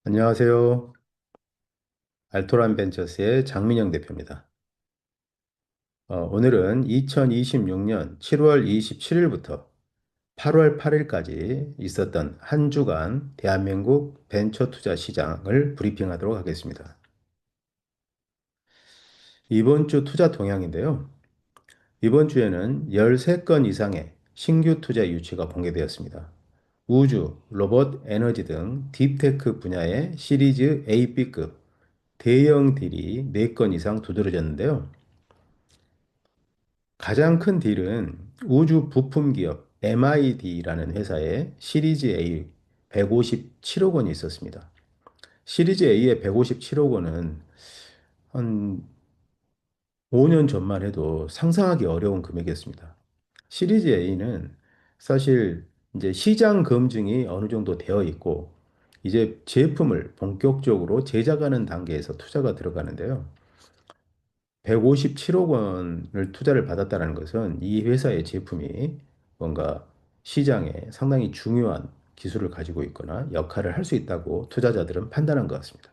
안녕하세요. 알토란 벤처스의 장민영 대표입니다. 오늘은 2026년 7월 27일부터 8월 8일까지 있었던 한 주간 대한민국 벤처 투자 시장을 브리핑하도록 하겠습니다. 이번 주 투자 동향인데요. 이번 주에는 13건 이상의 신규 투자 유치가 공개되었습니다. 우주, 로봇, 에너지 등 딥테크 분야의 시리즈 A, B급 대형 딜이 4건 이상 두드러졌는데요. 가장 큰 딜은 우주 부품 기업 MID라는 회사의 시리즈 A 157억 원이 있었습니다. 시리즈 A의 157억 원은 한 5년 전만 해도 상상하기 어려운 금액이었습니다. 시리즈 A는 사실 이제 시장 검증이 어느 정도 되어 있고 이제 제품을 본격적으로 제작하는 단계에서 투자가 들어가는데요. 157억 원을 투자를 받았다는 것은 이 회사의 제품이 뭔가 시장에 상당히 중요한 기술을 가지고 있거나 역할을 할 수 있다고 투자자들은 판단한 것 같습니다.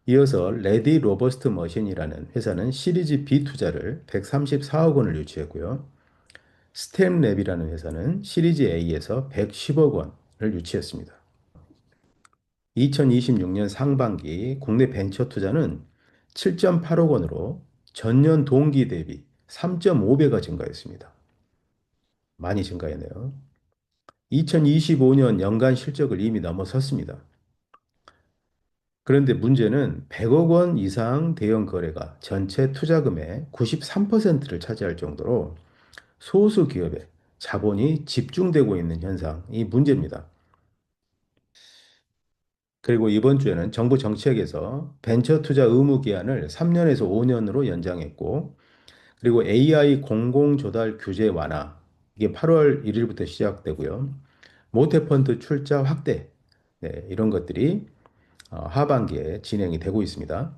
이어서 레디 로버스트 머신이라는 회사는 시리즈 B 투자를 134억 원을 유치했고요. 스템랩이라는 회사는 시리즈 A에서 110억 원을 유치했습니다. 2026년 상반기 국내 벤처 투자는 7.8억 원으로 전년 동기 대비 3.5배가 증가했습니다. 많이 증가했네요. 2025년 연간 실적을 이미 넘어섰습니다. 그런데 문제는 100억 원 이상 대형 거래가 전체 투자금의 93%를 차지할 정도로 소수 기업에 자본이 집중되고 있는 현상이 문제입니다. 그리고 이번 주에는 정부 정책에서 벤처 투자 의무 기한을 3년에서 5년으로 연장했고, 그리고 AI 공공 조달 규제 완화, 이게 8월 1일부터 시작되고요. 모태펀드 출자 확대, 네, 이런 것들이 하반기에 진행이 되고 있습니다.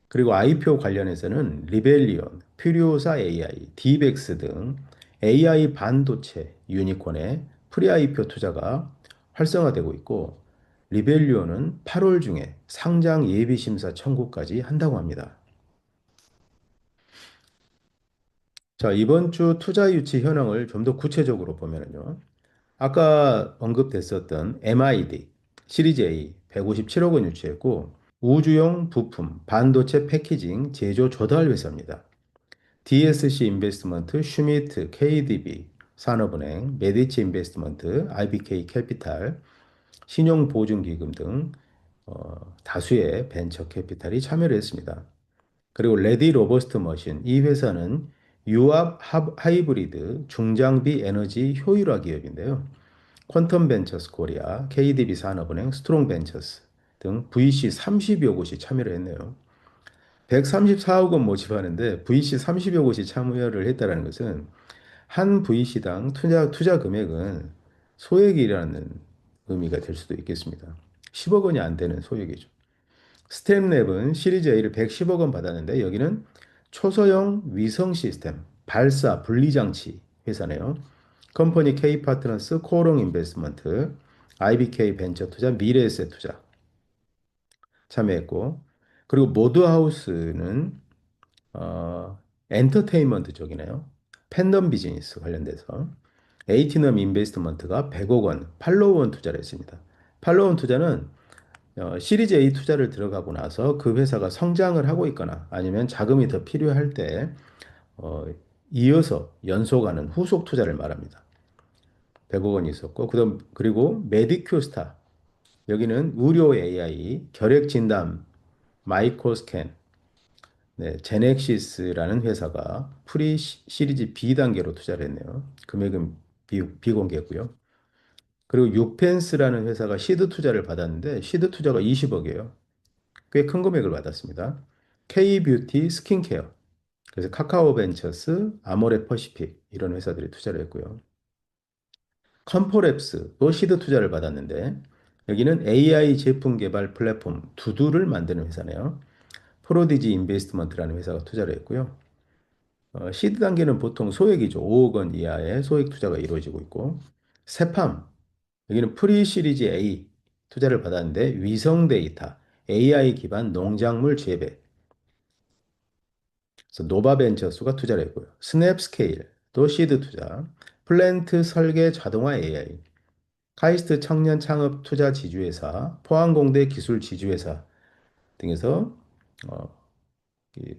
그리고 IPO 관련해서는 리벨리온, 퓨리오사 AI, 디벡스 등 AI 반도체 유니콘의 프리-IPO 투자가 활성화되고 있고, 리벨리온은 8월 중에 상장 예비 심사 청구까지 한다고 합니다. 자, 이번 주 투자 유치 현황을 좀 더 구체적으로 보면요. 아까 언급됐었던 MID, 시리즈 A 157억 원 유치했고, 우주용 부품, 반도체 패키징 제조 조달 회사입니다. DSC 인베스트먼트, 슈미트, KDB, 산업은행, 메디치 인베스트먼트, IBK 캐피탈, 신용보증기금 등 다수의 벤처 캐피탈이 참여를 했습니다. 그리고 레디 로버스트 머신, 이 회사는 유압 하이브리드 중장비 에너지 효율화 기업인데요. 퀀텀 벤처스 코리아, KDB 산업은행, 스트롱 벤처스 등 VC 30여 곳이 참여를 했네요. 134억 원 모집하는데 VC 30여 곳이 참여를 했다는 것은 한 VC당 투자 금액은 소액이라는 의미가 될 수도 있겠습니다. 10억 원이 안 되는 소액이죠. 스템랩은 시리즈 A를 110억 원 받았는데 여기는 초소형 위성 시스템, 발사, 분리장치 회사네요. 컴퍼니 K 파트너스, 코오롱 인베스트먼트, IBK 벤처 투자, 미래에셋 투자 참여했고, 그리고 모드하우스는 엔터테인먼트 쪽이네요. 팬덤 비즈니스 관련돼서 에이티넘 인베스트먼트가 100억 원, 팔로우온 투자를 했습니다. 팔로우온 투자는 시리즈 A 투자를 들어가고 나서 그 회사가 성장을 하고 있거나 아니면 자금이 더 필요할 때 어, 이어서 연속하는 후속 투자를 말합니다. 100억 원이 있었고 그리고 메디큐스타 여기는 의료 AI, 결핵 진단, 마이코스캔, 네, 제넥시스라는 회사가 프리 시리즈 B 단계로 투자를 했네요. 금액은 비공개고요. 그리고 유펜스라는 회사가 시드 투자를 받았는데 시드 투자가 20억이에요. 꽤 큰 금액을 받았습니다. K뷰티 스킨케어, 그래서 카카오 벤처스, 아모레 퍼시픽 이런 회사들이 투자를 했고요. 컴포랩스도 시드 투자를 받았는데 여기는 AI 제품 개발 플랫폼 두두를 만드는 회사네요. 프로디지 인베스트먼트라는 회사가 투자를 했고요. 시드 단계는 보통 소액이죠. 5억 원 이하의 소액 투자가 이루어지고 있고 세팜 여기는 프리 시리즈 A 투자를 받았는데 위성 데이터, AI 기반 농작물 재배, 그래서 노바벤처스가 투자를 했고요. 스냅스케일도 시드 투자, 플랜트 설계 자동화 AI, 카이스트 청년 창업 투자 지주회사, 포항공대 기술 지주회사 등에서 어, 이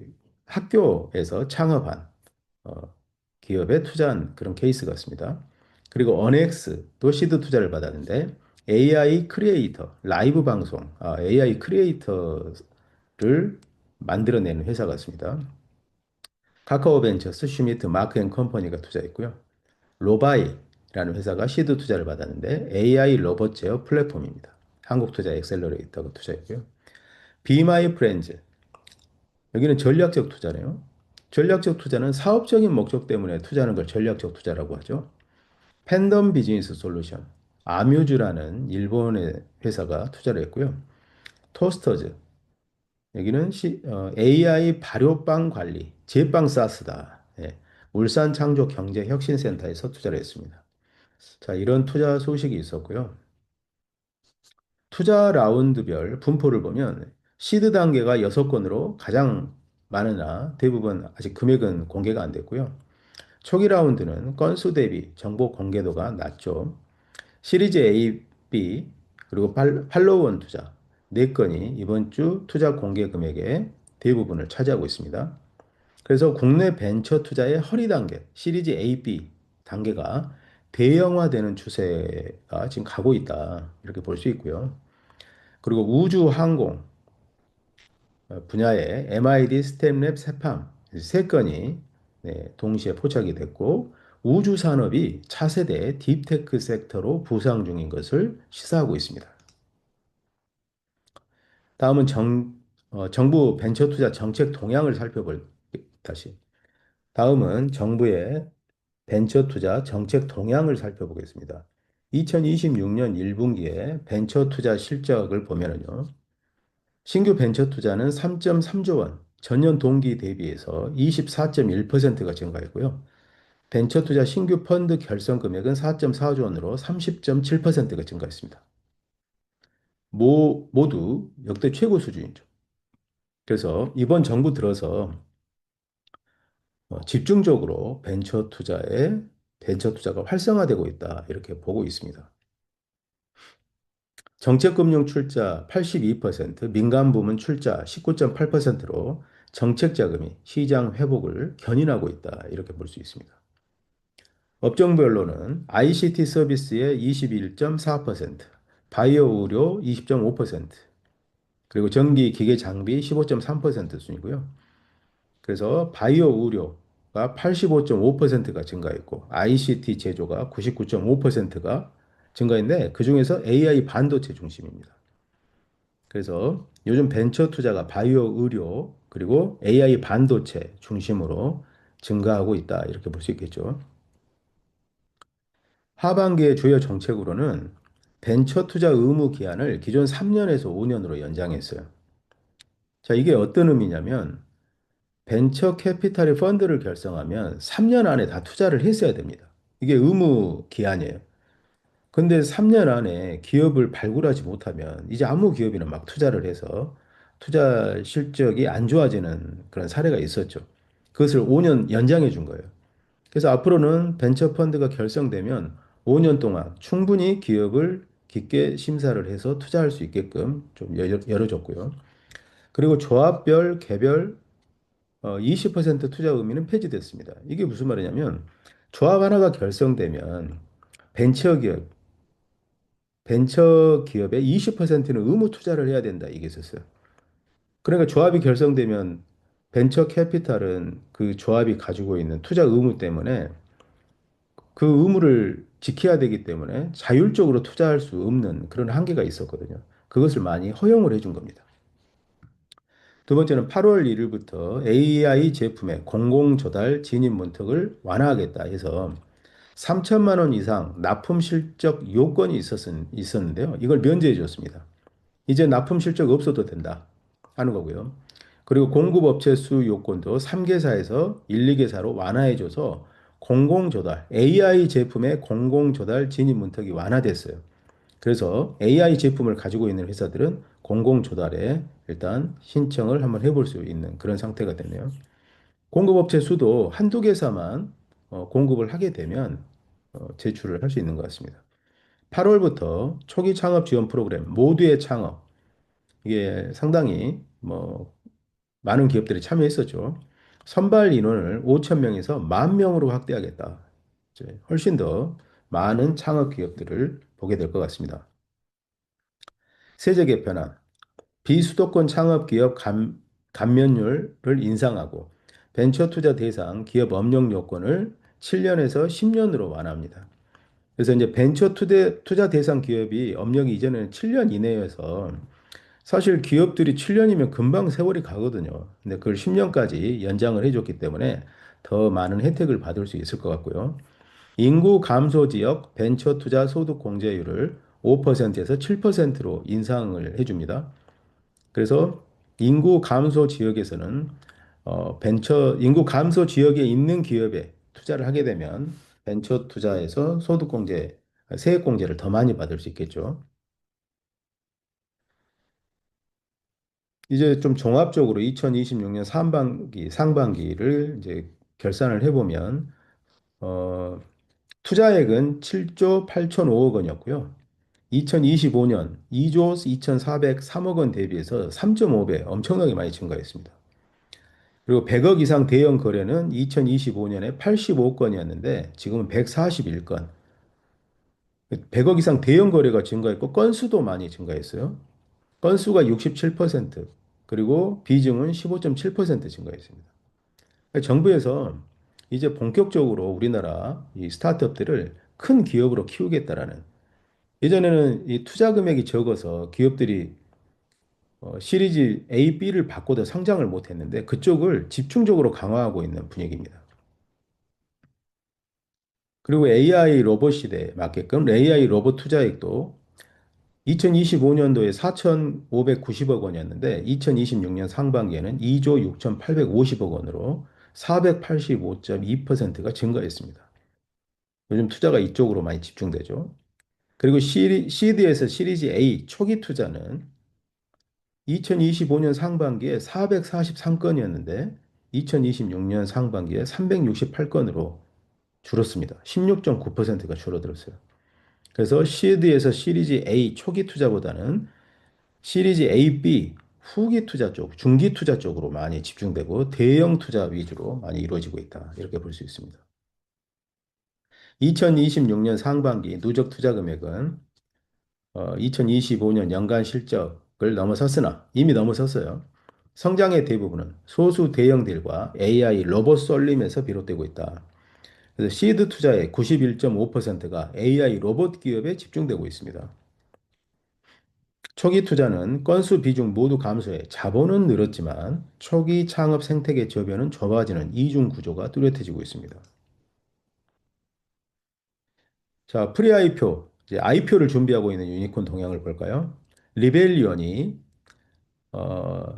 학교에서 창업한 어, 기업에 투자한 그런 케이스 같습니다. 그리고 언엑스도 시드 투자를 받았는데 AI 크리에이터, 라이브 방송, AI 크리에이터를 만들어내는 회사 같습니다. 카카오벤처스, 슈미트, 마크앤컴퍼니가 투자했고요. 로바이라는 회사가 시드 투자를 받았는데 AI 로봇 제어 플랫폼입니다. 한국투자 엑셀러레이터가 투자했고요. 비마이 프렌즈, 여기는 전략적 투자네요. 전략적 투자는 사업적인 목적 때문에 투자하는 걸 전략적 투자라고 하죠. 팬덤 비즈니스 솔루션, 아뮤즈라는 일본의 회사가 투자를 했고요. 토스터즈, 여기는 AI 발효빵 관리, 제빵 사스다. 예, 울산 창조 경제 혁신센터에서 투자를 했습니다. 자, 이런 투자 소식이 있었고요. 투자 라운드별 분포를 보면 시드 단계가 6건으로 가장 많으나 대부분 아직 금액은 공개가 안 됐고요. 초기 라운드는 건수 대비 정보 공개도가 낮죠. 시리즈 A, B, 그리고 팔로우온 투자 4건이 이번 주 투자 공개 금액의 대부분을 차지하고 있습니다. 그래서 국내 벤처 투자의 허리 단계, 시리즈 A, B 단계가 대형화되는 추세가 지금 가고 있다. 이렇게 볼 수 있고요. 그리고 우주 항공 분야의 MID, 스템랩, 세팜 3건이 동시에 포착이 됐고 우주 산업이 차세대 딥테크 섹터로 부상 중인 것을 시사하고 있습니다. 다음은 정부 벤처 투자 정책 동향을 살펴볼 다시. 다음은 정부의 벤처 투자 정책 동향을 살펴보겠습니다. 2026년 1분기에 벤처 투자 실적을 보면은요. 신규 벤처 투자는 3.3조 원, 전년 동기 대비해서 24.1%가 증가했고요. 벤처 투자 신규 펀드 결성 금액은 4.4조 원으로 30.7%가 증가했습니다. 모두 역대 최고 수준이죠. 그래서 이번 정부 들어서 집중적으로 벤처 투자가 활성화되고 있다. 이렇게 보고 있습니다. 정책금융 출자 82%, 민간 부문 출자 19.8%로 정책 자금이 시장 회복을 견인하고 있다. 이렇게 볼 수 있습니다. 업종별로는 ICT 서비스의 21.4%, 바이오 의료 20.5%, 그리고 전기 기계 장비 15.3% 순이고요. 그래서 바이오 의료가 85.5%가 증가했고 ICT 제조가 99.5%가 증가했는데 그중에서 AI 반도체 중심입니다. 그래서 요즘 벤처 투자가 바이오 의료 그리고 AI 반도체 중심으로 증가하고 있다. 이렇게 볼 수 있겠죠. 하반기의 주요 정책으로는 벤처 투자 의무 기한을 기존 3년에서 5년으로 연장했어요. 자, 이게 어떤 의미냐면 벤처 캐피탈의 펀드를 결성하면 3년 안에 다 투자를 했어야 됩니다. 이게 의무 기한이에요. 근데 3년 안에 기업을 발굴하지 못하면 이제 아무 기업이나 막 투자를 해서 투자 실적이 안 좋아지는 그런 사례가 있었죠. 그것을 5년 연장해 준 거예요. 그래서 앞으로는 벤처 펀드가 결성되면 5년 동안 충분히 기업을 깊게 심사를 해서 투자할 수 있게끔 좀 열어줬고요. 그리고 조합별, 개별 20% 투자 의미는 폐지됐습니다. 이게 무슨 말이냐면 조합 하나가 결성되면 벤처 기업, 벤처 기업의 20%는 의무 투자를 해야 된다. 이게 있었어요. 그러니까 조합이 결성되면 벤처 캐피탈은 그 조합이 가지고 있는 투자 의무 때문에 그 의무를 지켜야 되기 때문에 자율적으로 투자할 수 없는 그런 한계가 있었거든요. 그것을 많이 허용을 해준 겁니다. 두 번째는 8월 1일부터 AI 제품의 공공 조달 진입 문턱을 완화하겠다 해서 3천만 원 이상 납품 실적 요건이 있었는데요. 이걸 면제해 줬습니다. 이제 납품 실적 없어도 된다 하는 거고요. 그리고 공급업체 수 요건도 3개사에서 1, 2개사로 완화해줘서 공공조달, AI 제품의 공공조달 진입 문턱이 완화됐어요. 그래서 AI 제품을 가지고 있는 회사들은 공공 조달에 일단 신청을 한번 해볼 수 있는 그런 상태가 됐네요. 공급업체 수도 한두 개사만 공급을 하게 되면 제출을 할 수 있는 것 같습니다. 8월부터 초기 창업 지원 프로그램 모두의 창업 이게 상당히 많은 기업들이 참여했었죠. 선발 인원을 5천 명에서 10,000명으로 확대하겠다. 이제 훨씬 더 많은 창업 기업들을 보게 될 것 같습니다. 세제 개편안, 비수도권 창업 기업 감면율을 인상하고 벤처 투자 대상 기업 업력 요건을 7년에서 10년으로 완화합니다. 그래서 이제 벤처 투자 대상 기업이 업력이 이전에는 7년 이내여서 사실 기업들이 7년이면 금방 세월이 가거든요. 근데 그걸 10년까지 연장을 해줬기 때문에 더 많은 혜택을 받을 수 있을 것 같고요. 인구 감소 지역 벤처 투자 소득 공제율을 5%에서 7%로 인상을 해줍니다. 그래서 인구 감소 지역에서는 인구 감소 지역에 있는 기업에 투자를 하게 되면 벤처 투자에서 소득 공제, 세액 공제를 더 많이 받을 수 있겠죠. 이제 좀 종합적으로 2026년 상반기를 이제 결산을 해보면, 어, 투자액은 7조 8,005억 원이었고요. 2025년 2조 2,403억 원 대비해서 3.5배 엄청나게 많이 증가했습니다. 그리고 100억 이상 대형 거래는 2025년에 85건이었는데 지금은 141건. 100억 이상 대형 거래가 증가했고 건수도 많이 증가했어요. 건수가 67%, 그리고 비중은 15.7% 증가했습니다. 그러니까 정부에서 이제 본격적으로 우리나라 이 스타트업들을 큰 기업으로 키우겠다라는, 예전에는 이 투자 금액이 적어서 기업들이 시리즈 A, B를 받고도 성장을 못 했는데 그쪽을 집중적으로 강화하고 있는 분위기입니다. 그리고 AI 로봇 시대에 맞게끔 AI 로봇 투자액도 2025년도에 4,590억 원이었는데 2026년 상반기에는 2조 6,850억 원으로 485.2%가 증가했습니다. 요즘 투자가 이쪽으로 많이 집중되죠. 그리고 시드에서 시리즈 A 초기 투자는 2025년 상반기에 443건이었는데 2026년 상반기에 368건으로 줄었습니다. 16.9%가 줄어들었어요. 그래서 시드에서 시리즈 A 초기 투자보다는 시리즈 A, B 후기 투자 쪽, 중기 투자 쪽으로 많이 집중되고 대형 투자 위주로 많이 이루어지고 있다. 이렇게 볼 수 있습니다. 2026년 상반기 누적 투자 금액은 2025년 연간 실적을 넘어섰으나 이미 넘어섰어요. 성장의 대부분은 소수 대형 딜과 AI 로봇 쏠림에서 비롯되고 있다. 그래서 시드 투자의 91.5%가 AI 로봇 기업에 집중되고 있습니다. 초기 투자는 건수 비중 모두 감소해 자본은 늘었지만 초기 창업 생태계 저변은 좁아지는 이중 구조가 뚜렷해지고 있습니다. 자, 프리-IPO, 이제 IPO를 준비하고 있는 유니콘 동향을 볼까요? 리벨리온이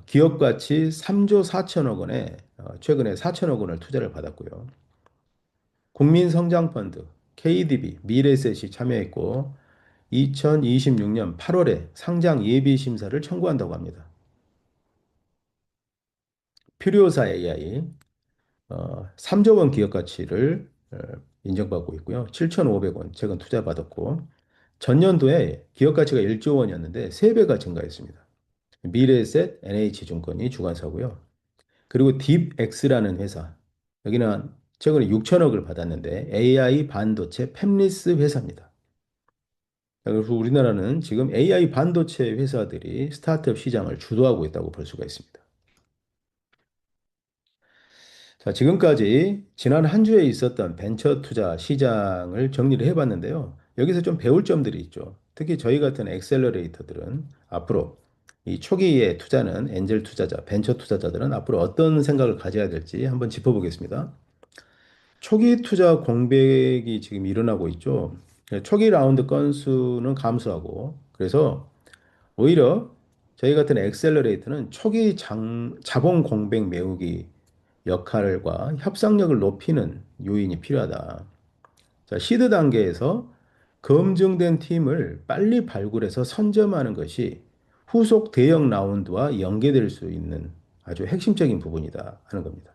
기업 가치 3조 4천억 원에 최근에 4천억 원을 투자를 받았고요. 국민성장펀드, KDB, 미래에셋이 참여했고 2026년 8월에 상장 예비 심사를 청구한다고 합니다. 퓨리오사 AI 3조 원 기업 가치를 인정받고 있고요. 7,500원 최근 투자받았고 전년도에 기업 가치가 1조 원이었는데 3배가 증가했습니다. 미래에셋, NH증권이 주관사고요. 그리고 딥엑스라는 회사. 여기는 최근에 6천억을 받았는데 AI 반도체 팹리스 회사입니다. 그래서 우리나라는 지금 AI 반도체 회사들이 스타트업 시장을 주도하고 있다고 볼 수가 있습니다. 자, 지금까지 지난 한 주에 있었던 벤처 투자 시장을 정리를 해봤는데요. 여기서 좀 배울 점들이 있죠. 특히 저희 같은 엑셀러레이터들은 앞으로 이 초기에 투자는 엔젤 투자자, 벤처 투자자들은 앞으로 어떤 생각을 가져야 될지 한번 짚어보겠습니다. 초기 투자 공백이 지금 일어나고 있죠. 초기 라운드 건수는 감소하고, 그래서 오히려 저희 같은 엑셀러레이터는 초기 자본 공백 메우기 역할과 협상력을 높이는 요인이 필요하다. 자, 시드 단계에서 검증된 팀을 빨리 발굴해서 선점하는 것이 후속 대형 라운드와 연계될 수 있는 아주 핵심적인 부분이다 하는 겁니다.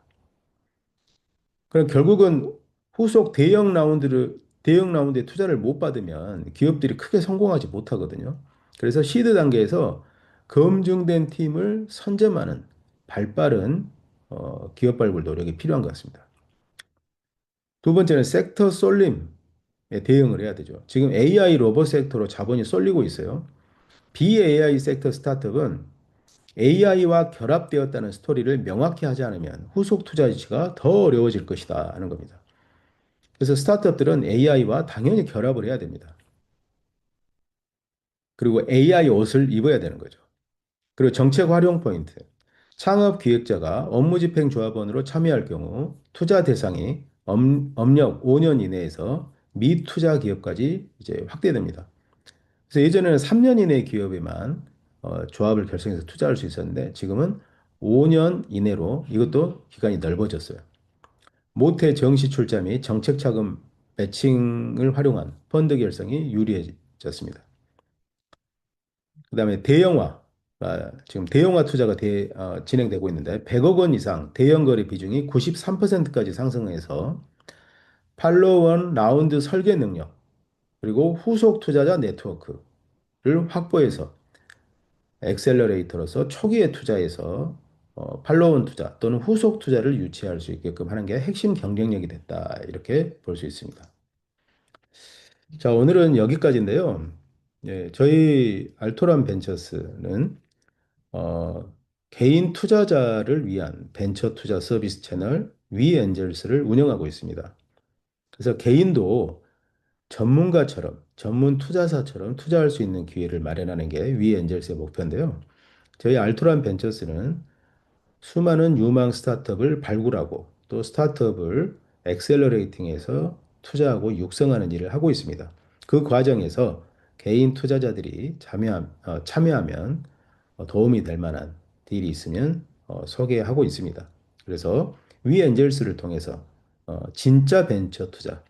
그럼 결국은 후속 대형 라운드에 투자를 못 받으면 기업들이 크게 성공하지 못하거든요. 그래서 시드 단계에서 검증된 팀을 선점하는 발빠른 기업 발굴 노력이 필요한 것 같습니다. 두 번째는 섹터 쏠림에 대응을 해야 되죠. 지금 AI 로봇 섹터로 자본이 쏠리고 있어요. BAI 섹터 스타트업은 AI와 결합되었다는 스토리를 명확히 하지 않으면 후속 투자 유치가 더 어려워질 것이다 하는 겁니다. 그래서 스타트업들은 AI와 당연히 결합을 해야 됩니다. 그리고 AI 옷을 입어야 되는 거죠. 그리고 정책 활용 포인트. 창업 기획자가 업무집행 조합원으로 참여할 경우 투자 대상이 업력 5년 이내에서 미투자 기업까지 이제 확대됩니다. 그래서 예전에는 3년 이내 기업에만 조합을 결성해서 투자할 수 있었는데 지금은 5년 이내로 이것도 기간이 넓어졌어요. 모태 정시 출자 및 정책 자금 매칭을 활용한 펀드 결성이 유리해졌습니다. 그다음에 대형화. 지금 대형화 투자가 진행되고 있는데 100억 원 이상 대형 거래 비중이 93%까지 상승해서 팔로원 라운드 설계 능력 그리고 후속 투자자 네트워크를 확보해서 엑셀러레이터로서 초기에 투자해서 팔로원 투자 또는 후속 투자를 유치할 수 있게끔 하는 게 핵심 경쟁력이 됐다. 이렇게 볼 수 있습니다. 자, 오늘은 여기까지인데요. 예, 저희 알토란 벤처스는 어, 개인 투자자를 위한 벤처 투자 서비스 채널 위엔젤스를 운영하고 있습니다. 그래서 개인도 전문가처럼, 전문 투자사처럼 투자할 수 있는 기회를 마련하는 게 위엔젤스의 목표인데요. 저희 알토란 벤처스는 수많은 유망 스타트업을 발굴하고 또 스타트업을 엑셀러레이팅해서 투자하고 육성하는 일을 하고 있습니다. 그 과정에서 개인 투자자들이 참여하면 도움이 될 만한 딜이 있으면 소개하고 있습니다. 그래서 위엔젤스를 통해서 진짜 벤처 투자,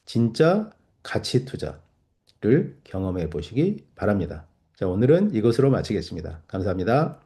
진짜 가치 투자를 경험해 보시기 바랍니다. 자, 오늘은 이것으로 마치겠습니다. 감사합니다.